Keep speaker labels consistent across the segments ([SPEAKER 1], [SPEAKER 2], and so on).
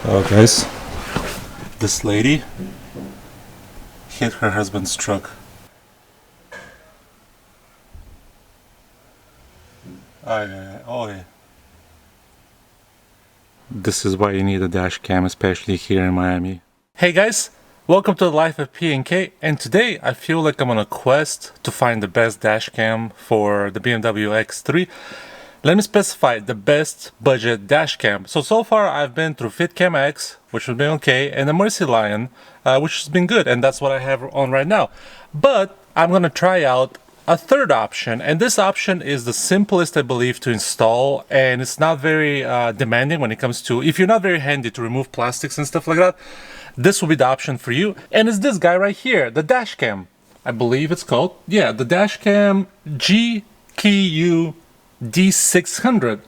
[SPEAKER 1] Oh guys, this lady hit her husband's truck. Oh yeah. This is why you need a dash cam, especially here in Miami. Hey guys, welcome to the life of P&K, and today I feel like I'm on a quest to find the best dash cam for the BMW X3. Let me specify the best budget dash cam. So far I've been through FitCam X, which has been okay, and the Mercy Lion, which has been good, and that's what I have on right now. But I'm gonna try out a third option, and this option is the simplest, I believe, to install, and it's not very demanding when it comes to, if you're not very handy to remove plastics and stuff like that, this will be the option for you. And it's this guy right here, the dash cam, I believe it's called. Yeah, the dash cam GKU D600.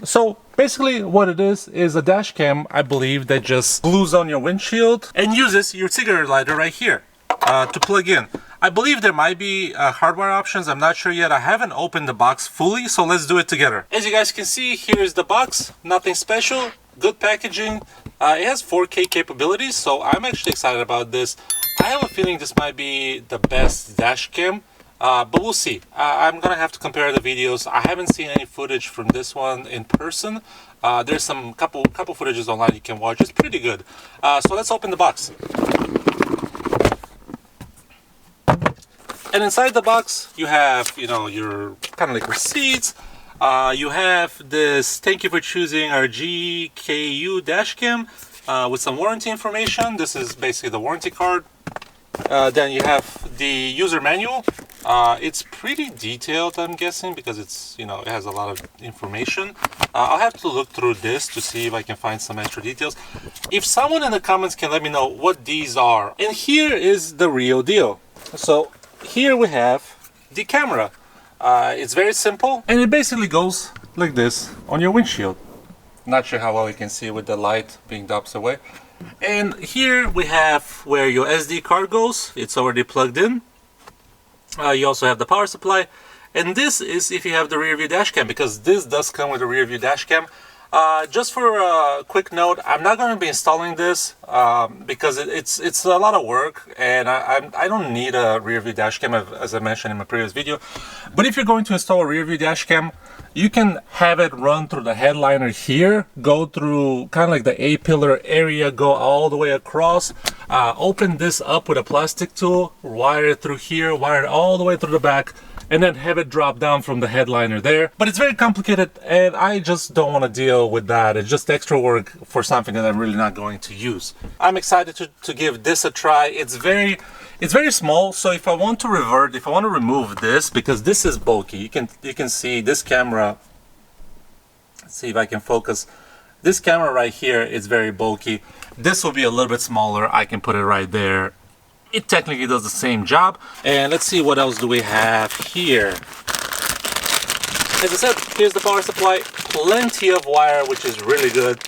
[SPEAKER 1] So basically what it is a dash cam, I believe, that just glues on your windshield and uses your cigarette lighter right here to plug in. I believe there might be hardware options. I'm not sure yet. I haven't opened the box fully, so let's do it together. As you guys can see, here's the box. Nothing special. Good packaging. It has 4K capabilities, so I'm actually excited about this. I have a feeling this might be the best dash cam. But we'll see. I'm gonna have to compare the videos. I haven't seen any footage from this one in person. There's some couple footages online you can watch. It's pretty good. So let's open the box. And inside the box, you have, you know, your kind of like receipts. You have this, thank you for choosing our GKU dashcam with some warranty information. This is basically the warranty card. Then you have the user manual. It's pretty detailed, I'm guessing, because it's, you know, it has a lot of information. I'll have to look through this to see if I can find some extra details. If someone in the comments can let me know what these are. And here is the real deal. So here we have the camera. It's very simple, and it basically goes like this on your windshield. Not sure how well you can see with the light being the opposite way. And here we have where your SD card goes. It's already plugged in. You also have the power supply, and this is if you have the rear view dash cam, because this does come with a rear view dash cam. Just for a quick note, I'm not going to be installing this because it's a lot of work, and I don't need a rear view dash cam, as I mentioned in my previous video. But if you're going to install a rear view dash cam, you can have it run through the headliner here, go through kind of like the A-pillar area, go all the way across, open this up with a plastic tool, wire it through here, wire it all the way through the back, and then have it drop down from the headliner there. But it's very complicated, and I just don't want to deal with that. It's just extra work for something that I'm really not going to use. I'm excited to give this a try. It's very small, so if I want to revert, if I want to remove this, because this is bulky, you can see this camera. Let's see if I can focus. This camera right here is very bulky. This will be a little bit smaller. I can put it right there. It technically does the same job. And let's see, what else do we have here. As I said, here's the power supply. Plenty of wire, which is really good.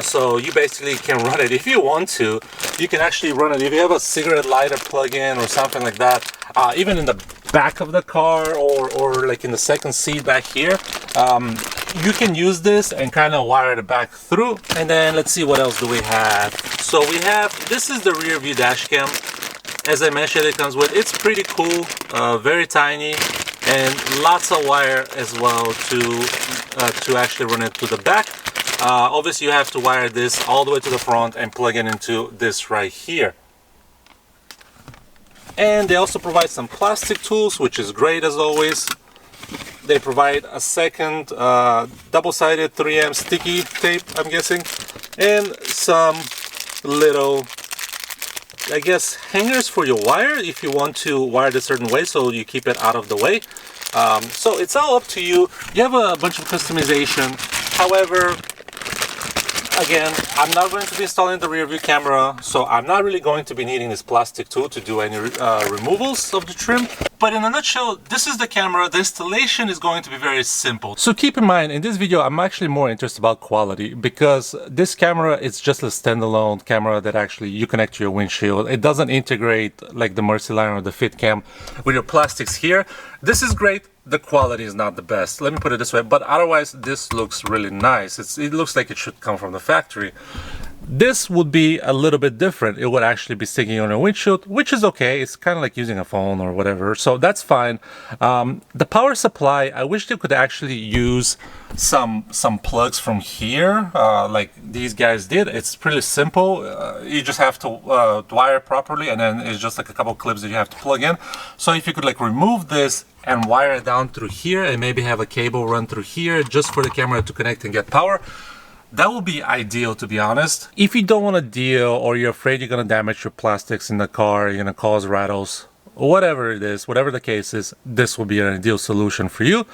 [SPEAKER 1] So you basically can run it if you want to. You can actually run it if you have a cigarette lighter plug-in or something like that. Even in the back of the car, or like in the second seat back here. You can use this and kind of wire it back through. And then let's see, what else do we have. So we have, this is the rear view dash cam. As I mentioned, it comes with, it's pretty cool, very tiny, and lots of wire as well to actually run it to the back. Obviously you have to wire this all the way to the front and plug it into this right here. And they also provide some plastic tools, which is great as always. They provide a second double-sided 3M sticky tape, I'm guessing, and some little, I guess, hangers for your wire if you want to wire it a certain way so you keep it out of the way. So it's all up to you. You have a bunch of customization. However, again, I'm not going to be installing the rear view camera, so I'm not really going to be needing this plastic tool to do any removals of the trim. But in a nutshell, this is the camera. The installation is going to be very simple. So keep in mind, in this video, I'm actually more interested about quality, because this camera is just a standalone camera that actually you connect to your windshield. It doesn't integrate like the Mercyline or the FitCam with your plastics here. This is great. The quality is not the best. Let me put it this way, but otherwise this looks really nice. It looks like it should come from the factory. This would be a little bit different. It would actually be sticking on a windshield, which is okay. It's kind of like using a phone or whatever, so that's fine. The power supply, I wish they could actually use some plugs from here, like these guys did. It's pretty simple. You just have to wire it properly, and then it's just like a couple clips that you have to plug in. So if you could like remove this and wire it down through here, and maybe have a cable run through here just for the camera to connect and get power, that would be ideal, to be honest. If you don't want to deal, or you're afraid you're going to damage your plastics in the car, you're going to cause rattles, whatever it is, whatever the case is, this will be an ideal solution for you.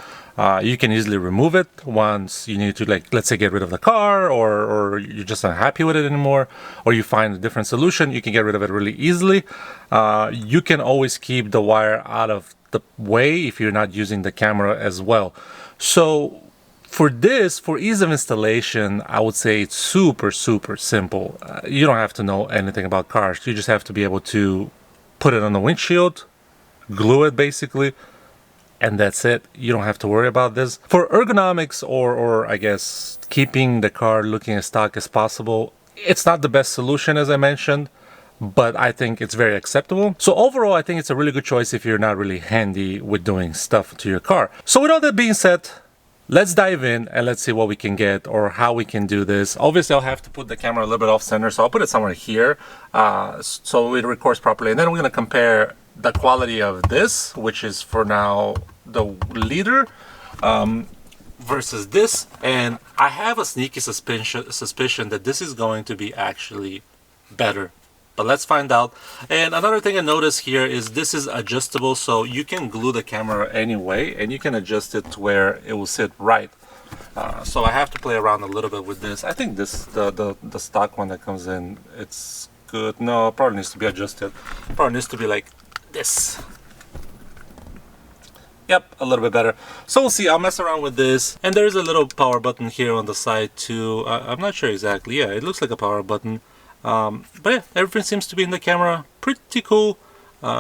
[SPEAKER 1] You can easily remove it once you need to, like, let's say, get rid of the car, or you're just not happy with it anymore, or you find a different solution. You can get rid of it really easily. You can always keep the wire out of the way if you're not using the camera as well. So for this, for ease of installation, I would say it's super simple. You don't have to know anything about cars. You just have to be able to put it on the windshield, glue it basically, and that's it. You don't have to worry about this. For ergonomics, or I guess keeping the car looking as stock as possible, it's not the best solution, as I mentioned, but I think it's very acceptable. So overall, I think it's a really good choice if you're not really handy with doing stuff to your car. So with all that being said, let's dive in and let's see what we can get, or how we can do this. Obviously, I'll have to put the camera a little bit off center, so I'll put it somewhere here so it records properly. And then we're going to compare the quality of this, which is for now the leader, versus this. And I have a sneaky suspicion that this is going to be actually better. But let's find out. And another thing I noticed here is this is adjustable, so you can glue the camera anyway, and you can adjust it to where it will sit right. So I have to play around a little bit with this. I think this, the stock one that comes in, it's good. No, it probably needs to be adjusted. Probably needs to be like this. Yep, a little bit better. So we'll see. I'll mess around with this. And there's a little power button here on the side too. I'm not sure exactly. Yeah, it looks like a power button. But yeah, everything seems to be in the camera. Pretty cool.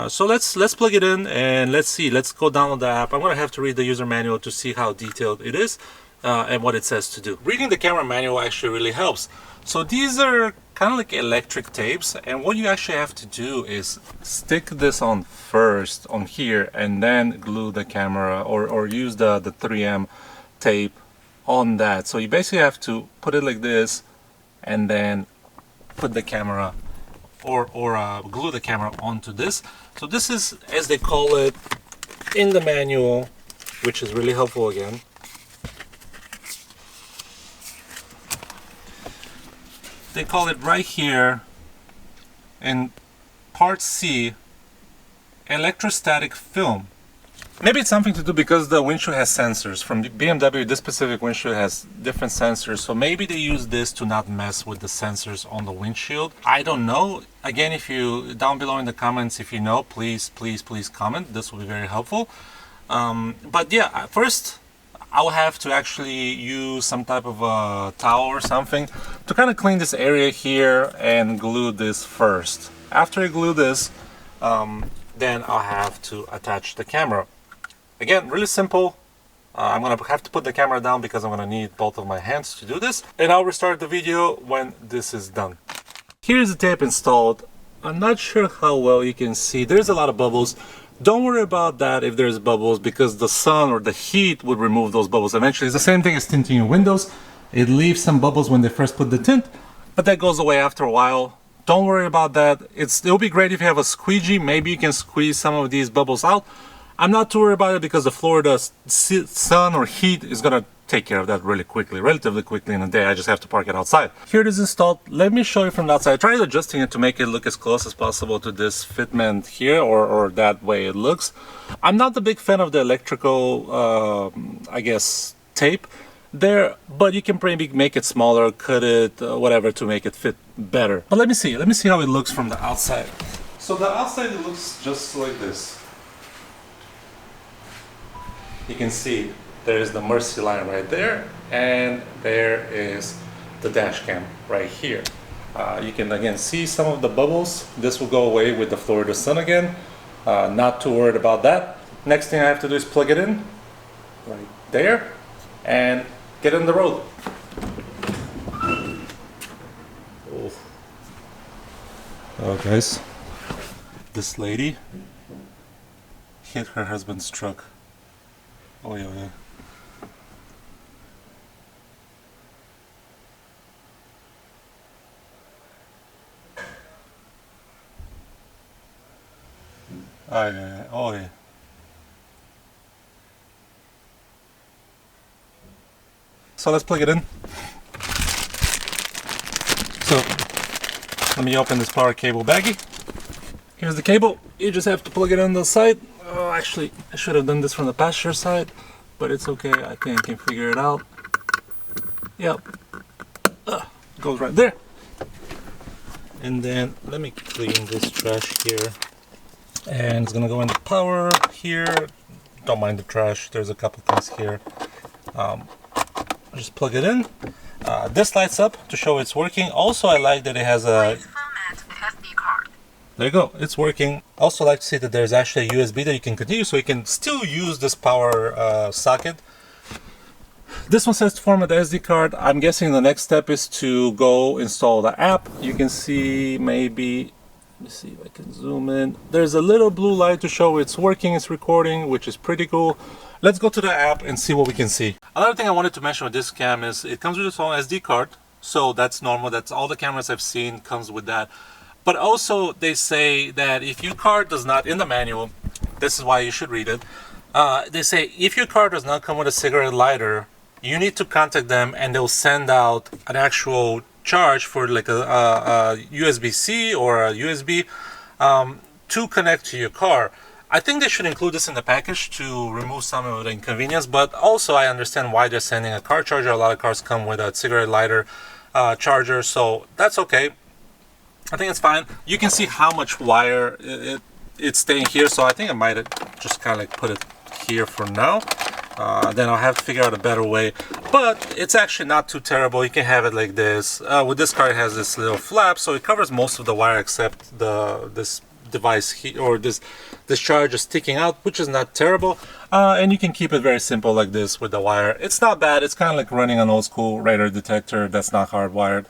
[SPEAKER 1] So let's plug it in and let's see. Let's go download the app. I'm gonna have to read the user manual to see how detailed it is and what it says to do. Reading the camera manual actually really helps. So these are kind of like electric tapes, and what you actually have to do is stick this on first on here, and then glue the camera, or use the 3M tape on that. So you basically have to put it like this, and then put the camera or glue the camera onto this. So this is, as they call it in the manual, which is really helpful again. They call it right here in part C, electrostatic film. Maybe it's something to do because the windshield has sensors. From the BMW, this specific windshield has different sensors, so maybe they use this to not mess with the sensors on the windshield. I don't know. Again, if you, down below in the comments, if you know, please comment. This will be very helpful. But yeah, first I will have to actually use some type of a towel or something to kind of clean this area here and glue this first. After I glue this, then I'll have to attach the camera. Again, really simple. I'm gonna have to put the camera down because I'm gonna need both of my hands to do this, and I'll restart the video when this is done. Here's the tape installed. I'm not sure how well you can see. There's a lot of bubbles. Don't worry about that if there's bubbles, because the sun or the heat would remove those bubbles eventually. It's the same thing as tinting your windows. It leaves some bubbles when they first put the tint, but that goes away after a while. Don't worry about that. It'll be great if you have a squeegee. Maybe you can squeeze some of these bubbles out. I'm not too worried about it because the Florida sun or heat is gonna take care of that really quickly, relatively quickly in a day. I just have to park it outside. Here it is installed. Let me show you from the outside. I tried adjusting it to make it look as close as possible to this fitment here, or that way it looks. I'm not a big fan of the electrical, I guess, tape there, but you can maybe make it smaller, cut it, whatever, to make it fit better. But let me see how it looks from the outside. So the outside, it looks just like this. you can see there's the Mercy line right there, and there is the dash cam right here. You can again see some of the bubbles. This will go away with the Florida sun again. Not too worried about that. Next thing I have to do is plug it in right there and get on the road. Oh guys, this lady hit her husband's truck. Oh yeah, yeah. Oh yeah. So let's plug it in. So let me open this power cable baggie. Here's the cable. You just have to plug it on the side. Oh, actually, I should have done this from the passenger side, but it's okay. I think I can figure it out. Yep. Goes right there. And then let me clean this trash here. And it's gonna go in the power here. Don't mind the trash. There's a couple things here. Just plug it in. This lights up to show it's working. Also, I like that it has a... There you go, it's working. Also like to see that there's actually a USB that you can continue, so you can still use this power socket. This one says to format the SD card. I'm guessing the next step is to go install the app. You can see maybe, let me see if I can zoom in. There's a little blue light to show it's working, it's recording, which is pretty cool. Let's go to the app and see what we can see. Another thing I wanted to mention with this cam is it comes with its own SD card. So that's normal, that's all the cameras I've seen comes with that. But also they say that if your card does not, in the manual, this is why you should read it, they say if your card does not come with a cigarette lighter, you need to contact them and they'll send out an actual charge for like a USB-C or a USB to connect to your car. I think they should include this in the package to remove some of the inconvenience, but also I understand why they're sending a car charger. A lot of cars come with a cigarette lighter charger, so that's okay. I think it's fine. You can see how much wire it's staying here, so I think I might just kind of like put it here for now. Then I'll have to figure out a better way, but it's actually not too terrible. You can have it like this. With this card, it has this little flap, so it covers most of the wire except this device here, or this charge is sticking out, which is not terrible. And you can keep it very simple like this with the wire. It's not bad. It's kind of like running an old school radar detector that's not hardwired.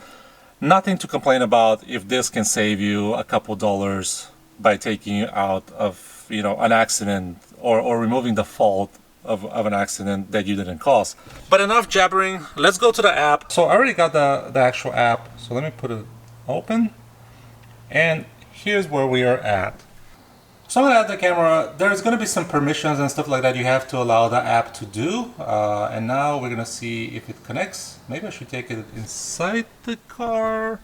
[SPEAKER 1] Nothing to complain about if this can save you a couple dollars by taking you out of, you know, an accident or removing the fault of an accident that you didn't cause. But enough jabbering, let's go to the app. So I already got the actual app, so let me put it open. And here's where we are at. So I'm gonna add the camera. There's gonna be some permissions and stuff like that you have to allow the app to do. And now we're gonna see if it connects. Maybe I should take it inside the car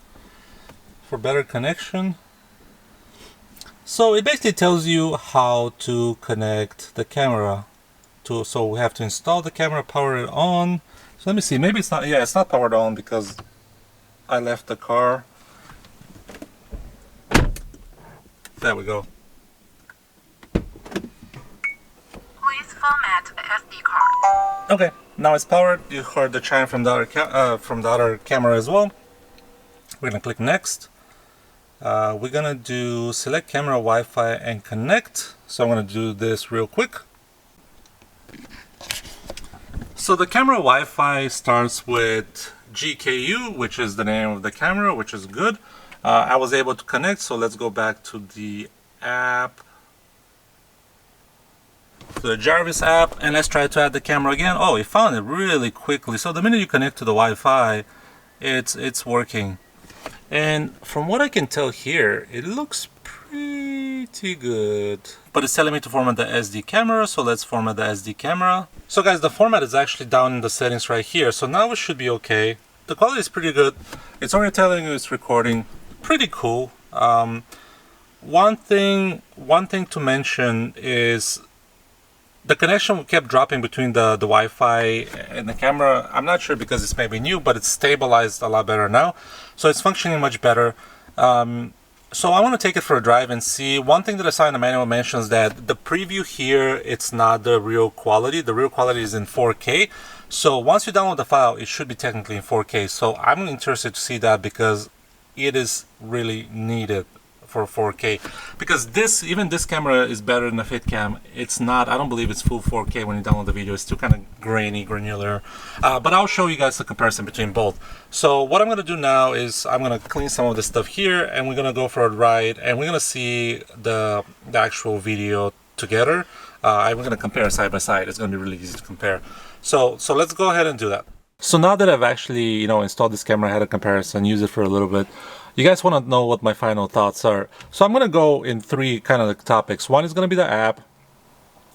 [SPEAKER 1] for better connection. So it basically tells you how to connect the camera to, so we have to install the camera, power it on. So let me see, maybe it's not, yeah, it's not powered on because I left the car. There we go.
[SPEAKER 2] Please format the SD card.
[SPEAKER 1] Okay, now it's powered. You heard the chime from the other camera as well. We're gonna click next. We're gonna do select camera, Wi-Fi, and connect. So I'm gonna do this real quick. So the camera Wi-Fi starts with GKU, which is the name of the camera, which is good. I was able to connect, so let's go back to the app, to the Jarvis app, and let's try to add the camera again. Oh, it found it really quickly. So the minute you connect to the Wi-Fi, it's working. And from what I can tell here, it looks pretty good. But it's telling me to format the SD camera, so let's format the SD camera. So guys, the format is actually down in the settings right here. So now it should be okay. The quality is pretty good. It's already telling you it's recording. Pretty cool. One thing to mention is the connection kept dropping between the Wi-Fi and the camera. I'm not sure because it's maybe new, but it's stabilized a lot better now. So it's functioning much better. So I want to take it for a drive and see. One thing that I saw in the manual mentions that the preview here, it's not the real quality. The real quality is in 4K. So once you download the file, it should be technically in 4K. So I'm interested to see that because it is really needed for 4K. Because even this camera is better than the FitCam. It's not, I don't believe it's full 4K when you download the video. It's still kind of granular. But I'll show you guys the comparison between both. So what I'm going to do now is I'm going to clean some of this stuff here, and we're going to go for a ride, and we're going to see the actual video together. And we're going to compare side by side. It's going to be really easy to compare. So let's go ahead and do that. So now that I've actually, installed this camera, I had a comparison, use it for a little bit. You guys want to know what my final thoughts are. So I'm going to go in three kind of topics. One is going to be the app.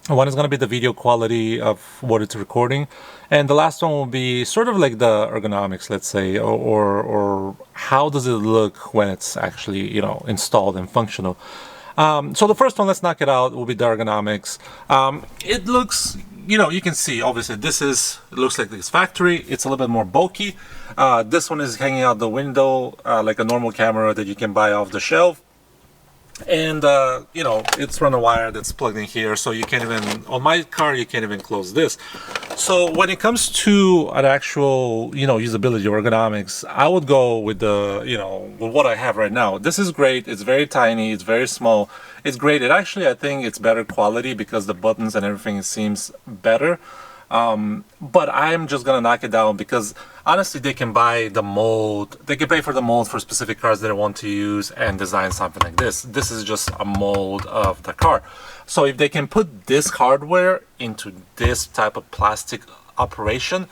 [SPEAKER 1] One is going to be the video quality of what it's recording. And the last one will be sort of like the ergonomics, let's say, or how does it look when it's actually, installed and functional. So the first one, let's knock it out, will be the ergonomics. It looks, you can see, obviously, it looks like it's factory. It's a little bit more bulky. This one is hanging out the window like a normal camera that you can buy off the shelf. And, it's run a wire that's plugged in here, so you can't even, on my car, you can't even close this. So when it comes to an actual, usability or ergonomics, I would go with with what I have right now. This is great. It's very tiny. It's very small. It's great. I think it's better quality because the buttons and everything seems better. But I'm just gonna knock it down because honestly they can buy the mold, they can pay for the mold for specific cars that they want to use and design something like this. This is just a mold of the car. So if they can put this hardware into this type of plastic operation,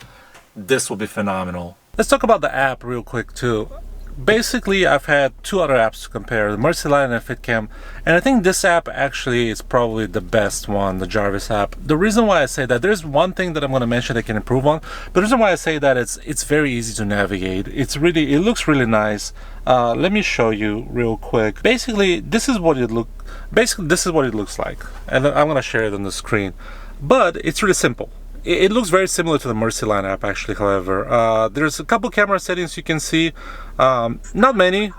[SPEAKER 1] this will be phenomenal. Let's talk about the app real quick too. Basically, I've had two other apps to compare, the Mercyline and FitCam, and I think this app actually is probably the best one, the Jarvis app. The reason why I say that, there's one thing that I'm going to mention they can improve on, but the reason why I say that it's very easy to navigate. It looks really nice. Let me show you real quick. Basically, this is what it looks like, and I'm going to share it on the screen. But it's really simple. It looks very similar to the Mercyline app, actually, however. There's a couple camera settings you can see. Not many.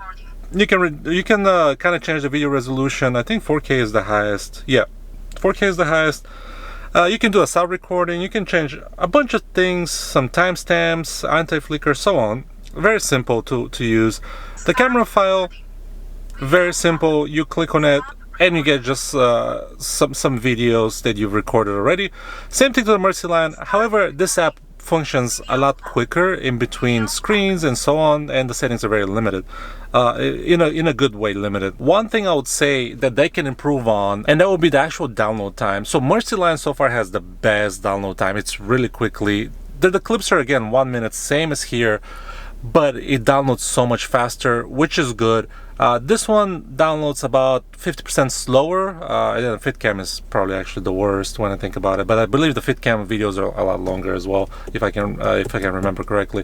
[SPEAKER 1] You can kind of change the video resolution. I think 4K is the highest. Yeah, 4K is the highest. You can do a sound recording. You can change a bunch of things, some timestamps, anti-flicker, so on. Very simple to use. The camera file, very simple. You click on it, and you get just some videos that you've recorded already. Same thing to the Mercyline. However, this app functions a lot quicker in between screens and so on, and the settings are very limited. In a good way limited. One thing I would say that they can improve on, and that would be the actual download time. So Mercyline so far has the best download time. It's really quickly. The clips are again 1 minute, same as here, but it downloads so much faster, which is good. This one downloads about 50% slower. The FitCam is probably actually the worst when I think about it, but I believe the FitCam videos are a lot longer as well, if I can remember correctly.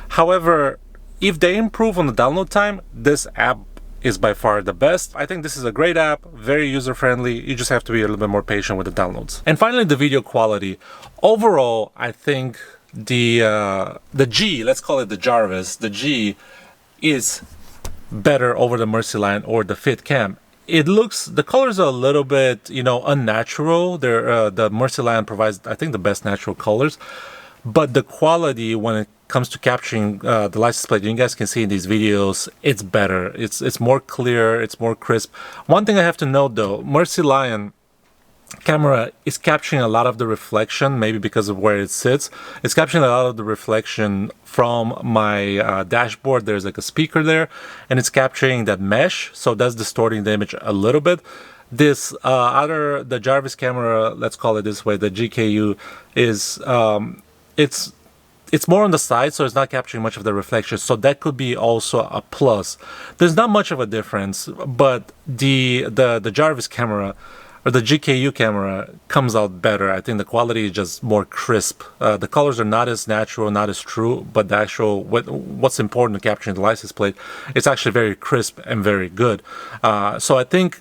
[SPEAKER 1] However, if they improve on the download time, this app is by far the best. I think this is a great app, very user-friendly. You just have to be a little bit more patient with the downloads. And finally, the video quality. Overall, I think the G, let's call it the Jarvis, the G is better over the Mercyline or the FitCam. The colors are a little bit, unnatural. The Mercyline provides, I think, the best natural colors, but the quality when it comes to capturing the license plate, you guys can see in these videos, it's better. It's more clear, it's more crisp. One thing I have to note though, Mercyline camera is capturing a lot of the reflection, maybe because of where it sits. It's capturing a lot of the reflection from my dashboard. There's like a speaker there, and it's capturing that mesh, so that's distorting the image a little bit. This the Jarvis camera, let's call it this way, the GKU, is it's more on the side, so it's not capturing much of the reflection, so that could be also a plus. There's not much of a difference, but the Jarvis camera, or the GKU camera, comes out better. I think the quality is just more crisp. The colors are not as natural, not as true, but the actual what's important to capturing the license plate, it's actually very crisp and very good. So I think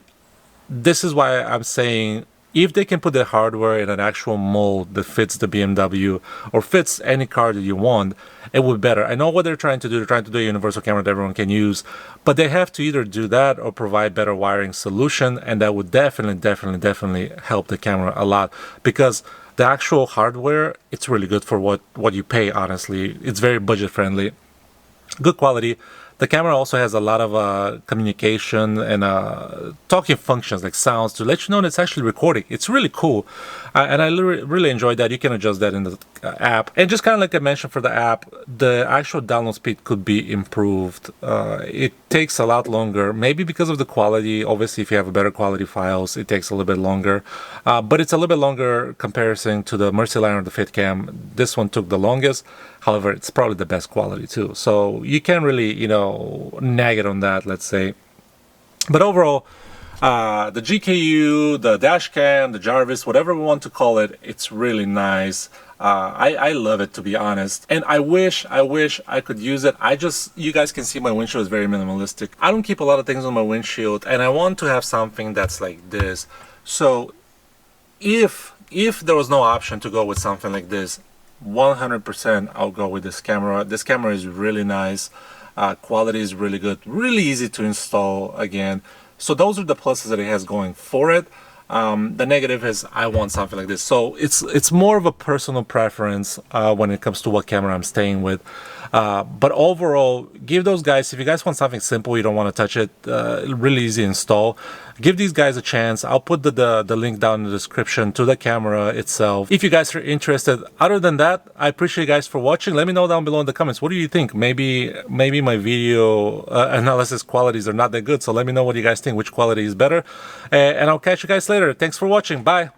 [SPEAKER 1] this is why I'm saying if they can put the hardware in an actual mold that fits the BMW or fits any car that you want, it would be better. I know what they're trying to do. They're trying to do a universal camera that everyone can use, but they have to either do that or provide better wiring solution, and that would definitely help the camera a lot, because the actual hardware, it's really good for what you pay, honestly. It's very budget friendly, good quality. The camera also has a lot of communication and talking functions like sounds to let you know that it's actually recording. It's really cool. And I really enjoyed that. You can adjust that in the app. And just kind of like I mentioned for the app, the actual download speed could be improved. It takes a lot longer, maybe because of the quality. Obviously, if you have a better quality files, it takes a little bit longer. But it's a little bit longer comparison to the Mercyline or the FitCam. This one took the longest. However, it's probably the best quality too. So you can't really, nag it on that, let's say. But overall, the GKU, the dashcam, the Jarvis, whatever we want to call it, it's really nice. I love it, to be honest. And I wish I could use it. You guys can see my windshield is very minimalistic. I don't keep a lot of things on my windshield, and I want to have something that's like this. So if there was no option to go with something like this, 100% I'll go with this camera. This camera is really nice. Quality is really good, really easy to install again. So those are the pluses that it has going for it. The negative is I want something like this. So it's more of a personal preference when it comes to what camera I'm staying with. But overall, give those guys, if you guys want something simple, you don't want to touch it, really easy to install, give these guys a chance. I'll put the link down in the description to the camera itself if you guys are interested. Other than that, I appreciate you guys for watching. Let me know down below in the comments, what do you think? Maybe my video analysis qualities are not that good, so let me know what you guys think, which quality is better. And I'll catch you guys later. Thanks for watching. Bye.